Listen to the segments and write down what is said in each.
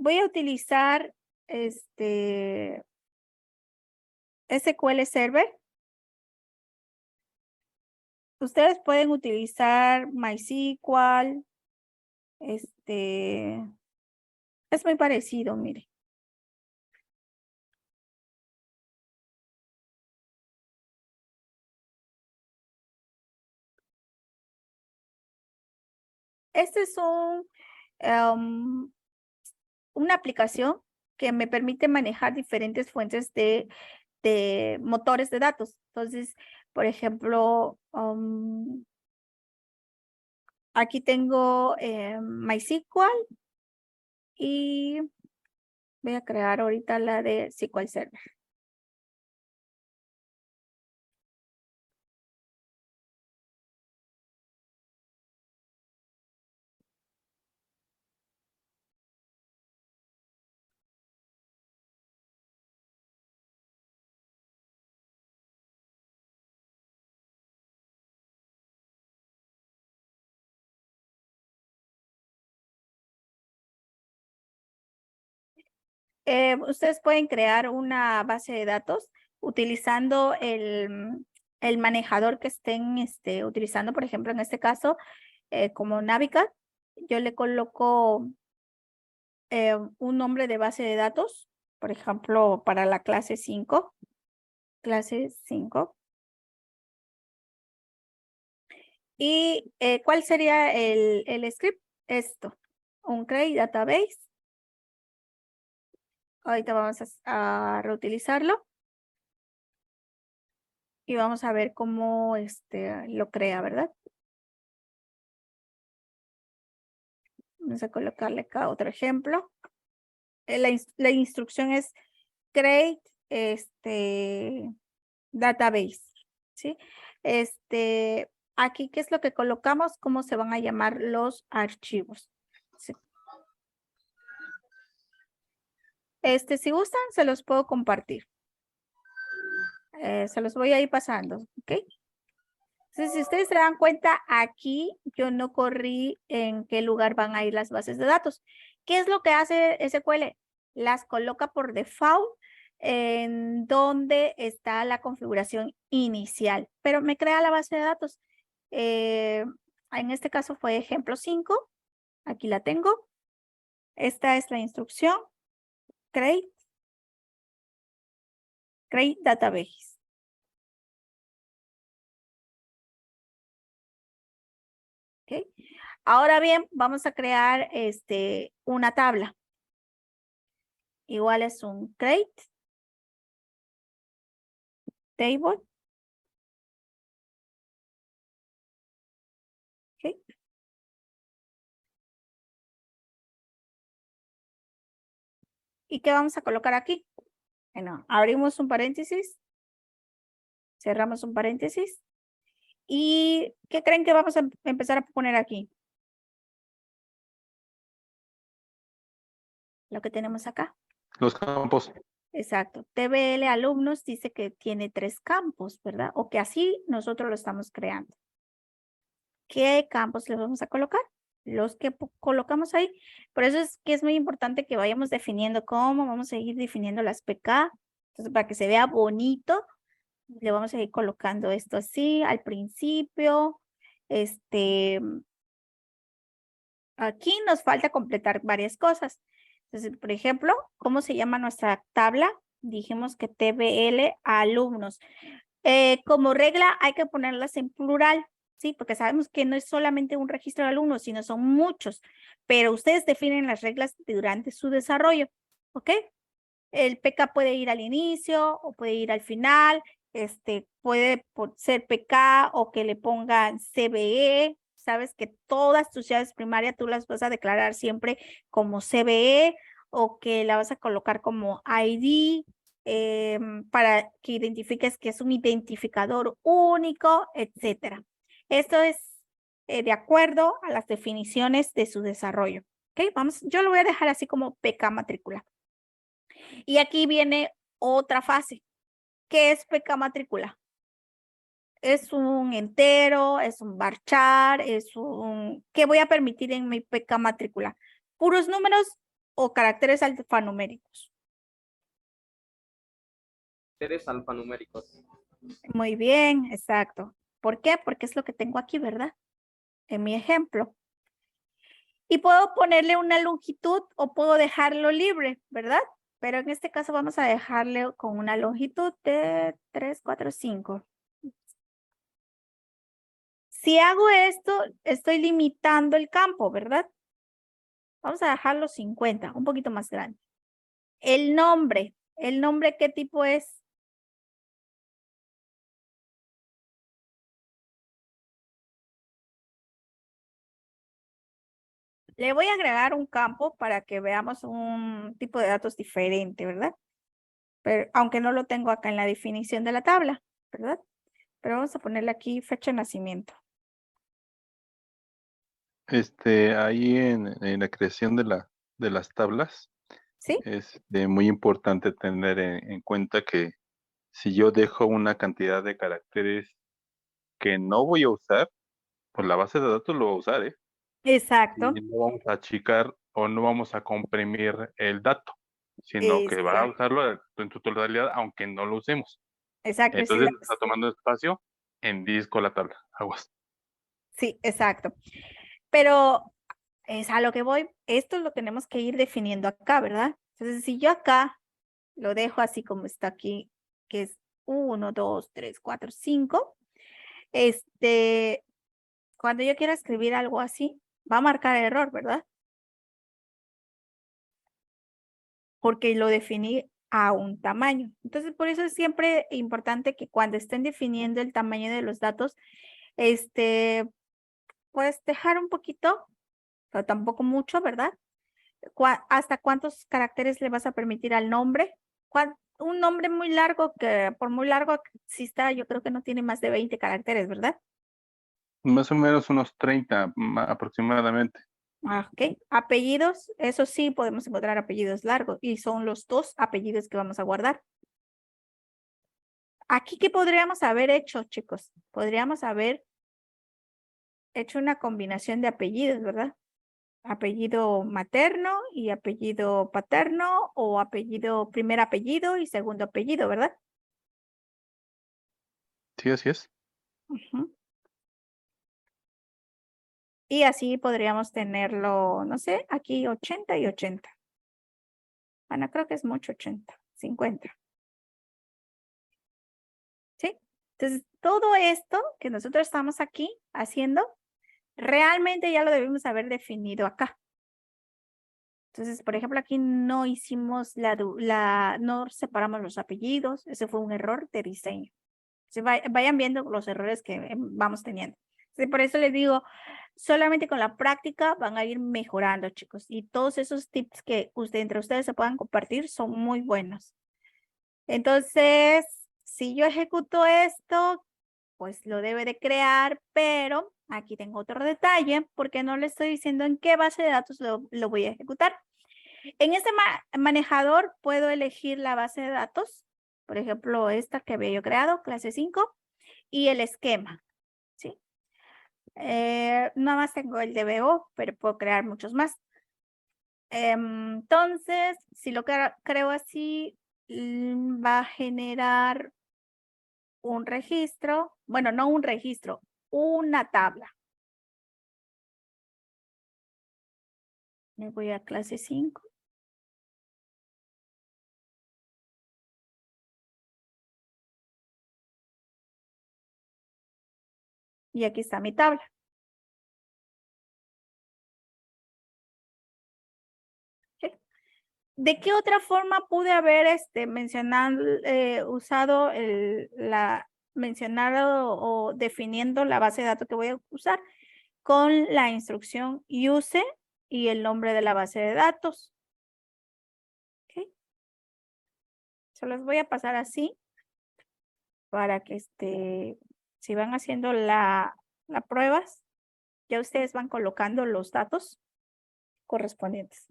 voy a utilizar SQL Server. Ustedes pueden utilizar MySQL. Es muy parecido, mire. Este es una aplicación que me permite manejar diferentes fuentes de motores de datos. Entonces, por ejemplo, aquí tengo MySQL y voy a crear ahorita la de SQL Server. Ustedes pueden crear una base de datos utilizando el manejador que estén utilizando, por ejemplo, en este caso, como Navicat. Yo le coloco un nombre de base de datos, por ejemplo, para la clase 5. Clase 5. ¿Y cuál sería el script? Esto, un create database. Ahorita vamos a reutilizarlo. Y vamos a ver cómo lo crea, ¿verdad? Vamos a colocarle acá otro ejemplo. La instrucción es create database, ¿sí? Aquí, ¿qué es lo que colocamos? ¿Cómo se van a llamar los archivos? ¿Sí? Si gustan, se los puedo compartir. Se los voy a ir pasando, ¿ok? Entonces, si ustedes se dan cuenta, aquí yo no corrí en qué lugar van a ir las bases de datos. ¿Qué es lo que hace SQL? Las coloca por default en donde está la configuración inicial, pero me crea la base de datos. En este caso fue ejemplo 5. Aquí la tengo. Esta es la instrucción. Create database. ¿Okay? Ahora bien, vamos a crear una tabla. Igual es un create table. ¿Okay? ¿Y qué vamos a colocar aquí? Bueno, abrimos un paréntesis, cerramos un paréntesis. ¿Y qué creen que vamos a empezar a poner aquí? Lo que tenemos acá. Los campos. Exacto. TBL alumnos dice que tiene 3 campos, ¿verdad? O que así nosotros lo estamos creando. ¿Qué campos le vamos a colocar? Los que colocamos ahí. Por eso es que es muy importante que vayamos definiendo cómo vamos a ir definiendo las PK. Entonces, para que se vea bonito, le vamos a ir colocando esto así al principio. Aquí nos falta completar varias cosas. Entonces, por ejemplo, ¿cómo se llama nuestra tabla? Dijimos que TBL alumnos. Como regla hay que ponerlas en plural, ¿sí? Porque sabemos que no es solamente un registro de alumnos, sino son muchos. Pero ustedes definen las reglas durante su desarrollo, ¿ok? El PK puede ir al inicio o puede ir al final. Puede ser PK o que le pongan CBE. Sabes que todas tus llaves primarias tú las vas a declarar siempre como CBE o que la vas a colocar como ID para que identifiques que es un identificador único, etcétera. Esto es de acuerdo a las definiciones de su desarrollo. ¿Ok? Yo lo voy a dejar así como PK matrícula. Y aquí viene otra fase. ¿Qué es PK matrícula? Es un entero, es un varchar, ¿qué voy a permitir en mi PK matrícula? Puros números o caracteres alfanuméricos? Caracteres alfanuméricos. Muy bien, exacto. ¿Por qué? Porque es lo que tengo aquí, ¿verdad? En mi ejemplo. Y puedo ponerle una longitud o puedo dejarlo libre, ¿verdad? Pero en este caso vamos a dejarle con una longitud de 3, 4, 5. Si hago esto, estoy limitando el campo, ¿verdad? Vamos a dejarlo 50, un poquito más grande. ¿el nombre qué tipo es? Le voy a agregar un campo para que veamos un tipo de datos diferente, ¿verdad? Pero, aunque no lo tengo acá en la definición de la tabla, ¿verdad? Pero vamos a ponerle aquí fecha de nacimiento. Ahí en la creación de las tablas, ¿Sí? es muy importante tener en cuenta que si yo dejo una cantidad de caracteres que no voy a usar, pues la base de datos lo va a usar, ¿eh? Exacto. Y no vamos a achicar o no vamos a comprimir el dato, sino que va a Exacto. usarlo en su totalidad, aunque no lo usemos. Exacto. Entonces está tomando espacio en disco la tabla. Aguas. Sí, exacto. Pero es a lo que voy. Esto lo tenemos que ir definiendo acá, ¿verdad? Entonces, si yo acá lo dejo así como está aquí, que es 1, 2, 3, 4, 5, cuando yo quiera escribir algo así, va a marcar error, ¿verdad? Porque lo definí a un tamaño. Entonces, por eso es siempre importante que cuando estén definiendo el tamaño de los datos, pues dejar un poquito, pero tampoco mucho, ¿verdad? ¿Hasta cuántos caracteres le vas a permitir al nombre? Un nombre muy largo, que por muy largo que exista, yo creo que no tiene más de 20 caracteres, ¿verdad? Más o menos unos 30 aproximadamente. Ok. Apellidos, eso sí, podemos encontrar apellidos largos y son los 2 apellidos que vamos a guardar. Aquí, ¿qué podríamos haber hecho, chicos? Podríamos haber hecho una combinación de apellidos, ¿verdad? Apellido materno y apellido paterno o primer apellido y segundo apellido, ¿verdad? Sí, así es. Ujú. Y así podríamos tenerlo, no sé, aquí 80 y 80. Bueno, creo que es mucho 80, 50. ¿Sí? Entonces, todo esto que nosotros estamos aquí haciendo, realmente ya lo debimos haber definido acá. Entonces, por ejemplo, aquí no hicimos no separamos los apellidos. Ese fue un error de diseño. Vayan viendo los errores que vamos teniendo. Sí, por eso les digo, solamente con la práctica van a ir mejorando, chicos. Y todos esos tips que entre ustedes se puedan compartir son muy buenos. Entonces, si yo ejecuto esto, pues lo debe de crear, pero aquí tengo otro detalle porque no le estoy diciendo en qué base de datos lo voy a ejecutar. En este manejador puedo elegir la base de datos, por ejemplo, esta que había yo creado, clase 5, y el esquema, ¿sí? Nada más tengo el DBO, pero puedo crear muchos más. Entonces, si lo creo así, va a generar un registro, bueno, no un registro, una tabla. Me voy a clase 5. Y aquí está mi tabla. ¿Sí? ¿De qué otra forma pude haber usado mencionado o definiendo la base de datos que voy a usar? Con la instrucción use y el nombre de la base de datos. ¿Ok? Se los voy a pasar así para que si van haciendo las pruebas, ya ustedes van colocando los datos correspondientes.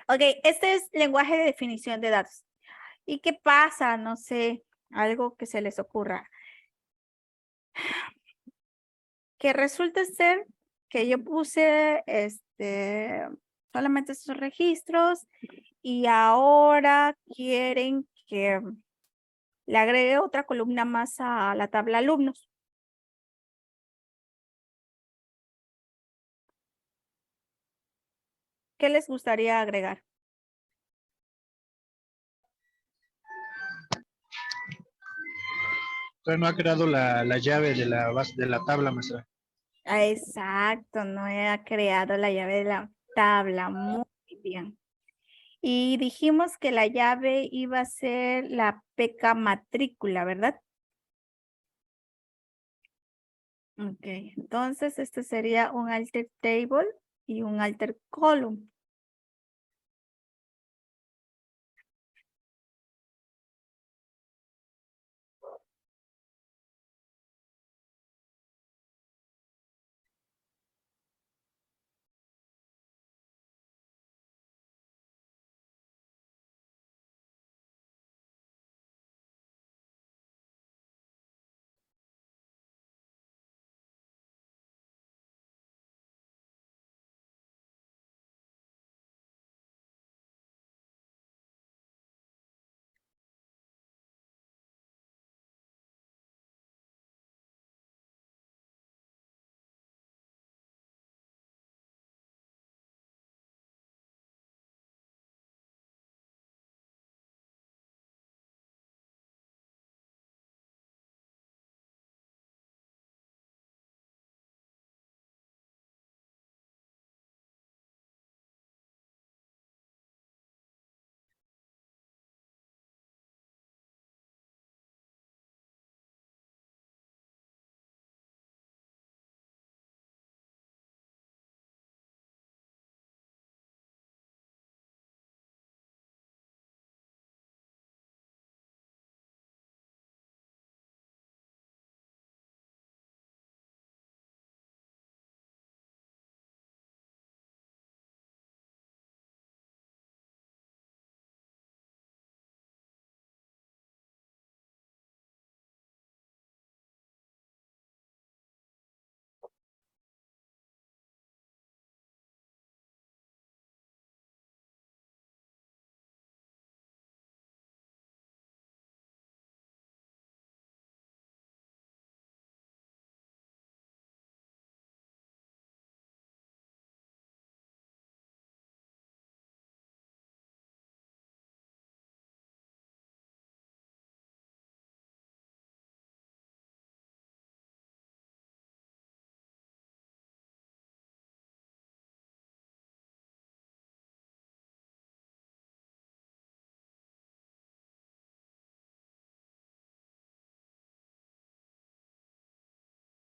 Ok, este es lenguaje de definición de datos. ¿Y qué pasa? No sé, algo que se les ocurra. Que resulta ser que yo puse Solamente esos registros. Y ahora quieren que le agregue otra columna más a la tabla alumnos. ¿Qué les gustaría agregar? Todavía no ha creado la llave de la base de la tabla, maestra. Ah, exacto, no he creado la llave de la tabla. Muy bien. Y dijimos que la llave iba a ser la PK matrícula, ¿verdad? Ok, entonces este sería un alter table y un alter column.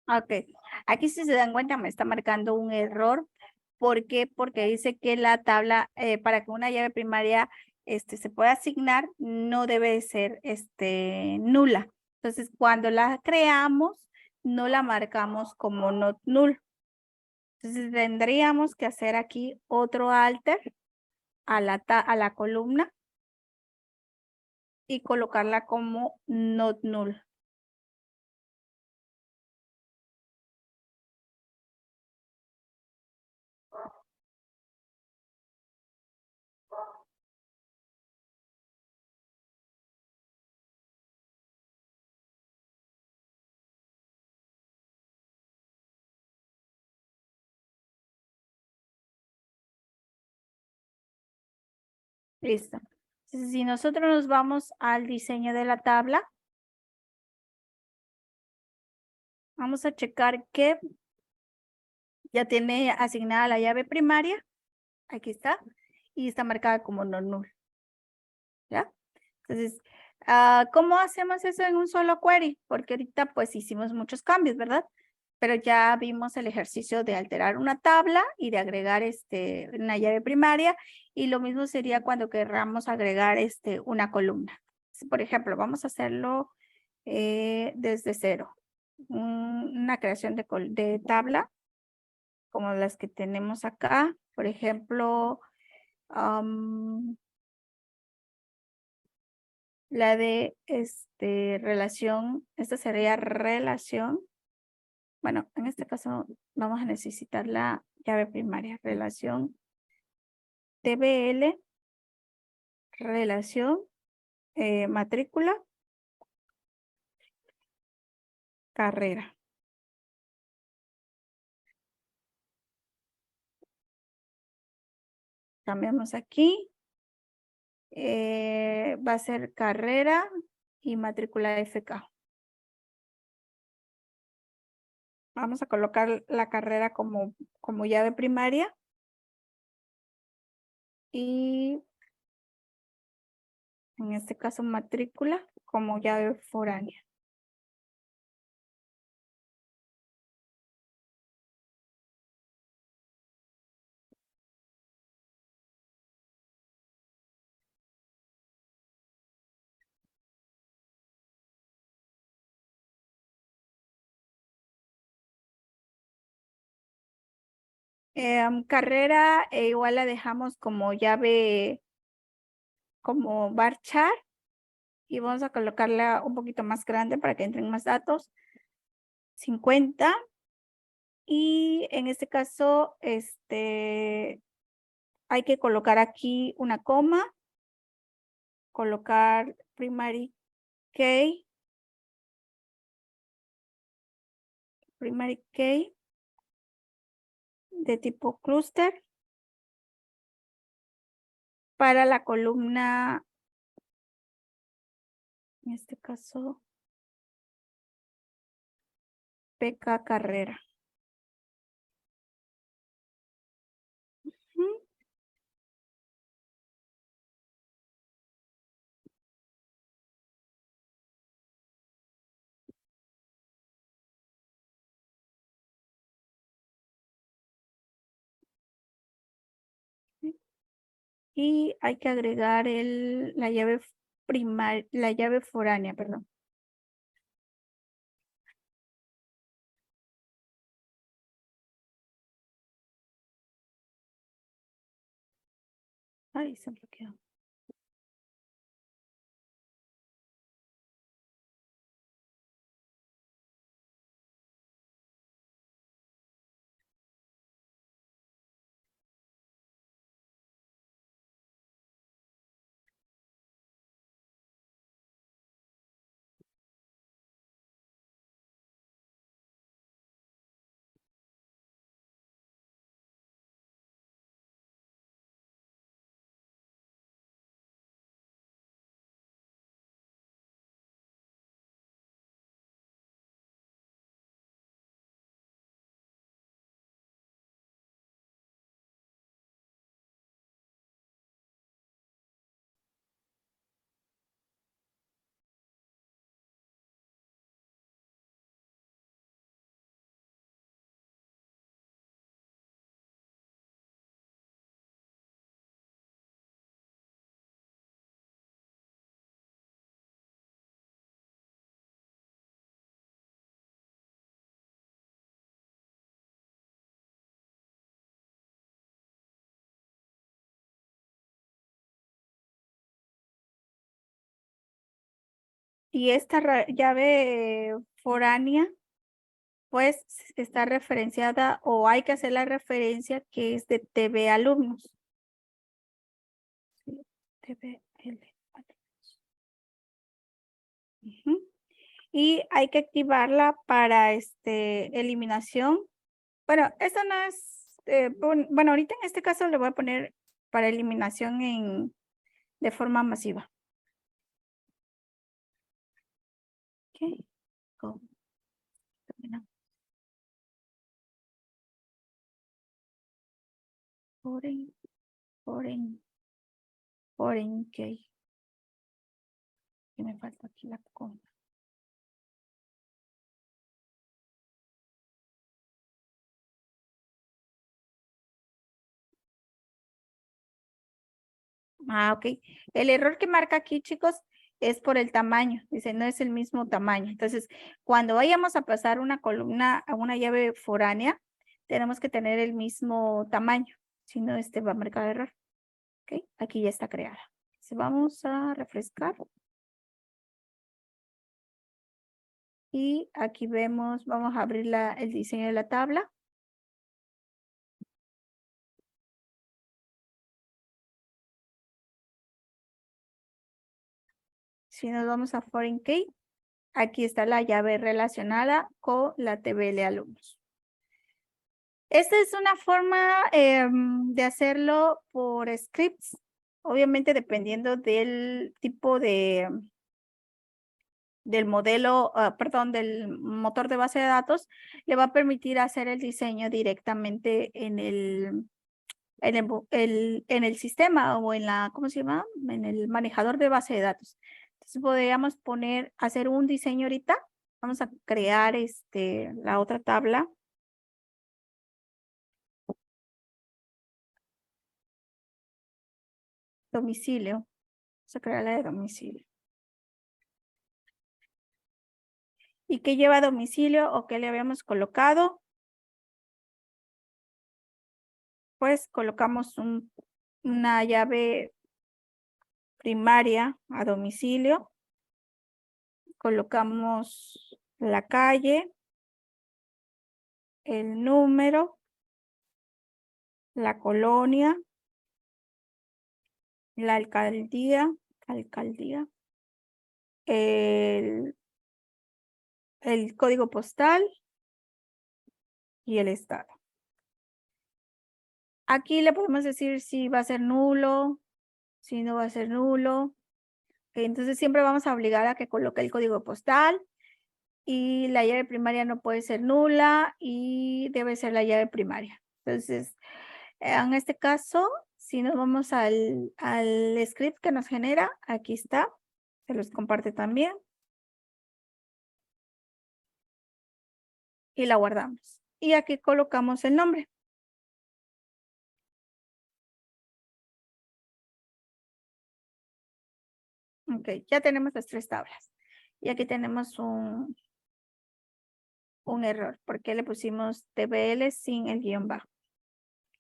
Ok, aquí si se dan cuenta me está marcando un error. ¿Por qué? Porque dice que la tabla, para que una llave primaria se pueda asignar, no debe ser nula. Entonces, cuando la creamos, no la marcamos como not null. Entonces, tendríamos que hacer aquí otro alter a la columna y colocarla como not null. Listo. Entonces, si nosotros nos vamos al diseño de la tabla, vamos a checar que ya tiene asignada la llave primaria. Aquí está. Y está marcada como no null. ¿Ya? Entonces, ¿cómo hacemos eso en un solo query? Porque ahorita pues hicimos muchos cambios, ¿verdad? Pero ya vimos el ejercicio de alterar una tabla y de agregar una llave primaria. Y lo mismo sería cuando queramos agregar una columna. Por ejemplo, vamos a hacerlo desde cero. Una creación de tabla como las que tenemos acá. Por ejemplo, la de relación, esta sería relación. Bueno, en este caso vamos a necesitar la llave primaria, relación TBL, relación, matrícula, carrera. Cambiamos aquí. Va a ser carrera y matrícula FK. Vamos a colocar la carrera como llave primaria. Y en este caso matrícula como llave foránea. Carrera igual la dejamos como llave, como varchar, y vamos a colocarla un poquito más grande para que entren más datos. 50. Y en este caso, hay que colocar aquí una coma, colocar primary key, de tipo clúster para la columna, en este caso, PK carrera. Ujú. Y hay que agregar la llave la llave foránea, perdón. Ay, se bloqueó. Y esta llave foránea, pues está referenciada, o hay que hacer la referencia que es de TV alumnos. Sí, TVL alumnos. Ujú. Y hay que activarla para eliminación. Bueno, esto no es, bueno, ahorita en este caso le voy a poner para eliminación de forma masiva. Ok, go. Terminamos. Foreign key. Que me falta aquí la coma. Ok. El error que marca aquí, chicos, es por el tamaño. Dice, no es el mismo tamaño. Entonces, cuando vayamos a pasar una columna a una llave foránea, tenemos que tener el mismo tamaño. Si no, va a marcar error. Ok, aquí ya está creada. Entonces, vamos a refrescar. Y aquí vemos, vamos a abrir el diseño de la tabla. Si nos vamos a foreign key, aquí está la llave relacionada con la TBL alumnos. Esta es una forma de hacerlo por scripts, obviamente dependiendo del tipo del modelo, perdón, del motor de base de datos, le va a permitir hacer el diseño directamente en el sistema o en la, ¿cómo se llama? En el manejador de base de datos. Entonces podríamos hacer un diseño ahorita. Vamos a crear la otra tabla. Domicilio. Vamos a crear la de domicilio. ¿Y qué lleva domicilio o qué le habíamos colocado? Pues colocamos una llave primaria a domicilio. Colocamos la calle, el número, la colonia, la alcaldía, el código postal y el estado. Aquí le podemos decir si va a ser nulo, si no va a ser nulo. Entonces siempre vamos a obligar a que coloque el código postal y la llave primaria no puede ser nula y debe ser la llave primaria. Entonces, en este caso, si nos vamos al script que nos genera, aquí está, se los comparte también. Y la guardamos. Y aquí colocamos el nombre. Ok, ya tenemos las 3 tablas. Y aquí tenemos un error, porque le pusimos TBL sin el guión bajo.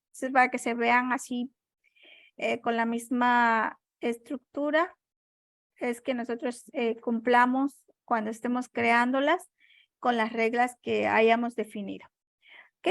Entonces, para que se vean así con la misma estructura, es que nosotros cumplamos cuando estemos creándolas con las reglas que hayamos definido. ¿Ok?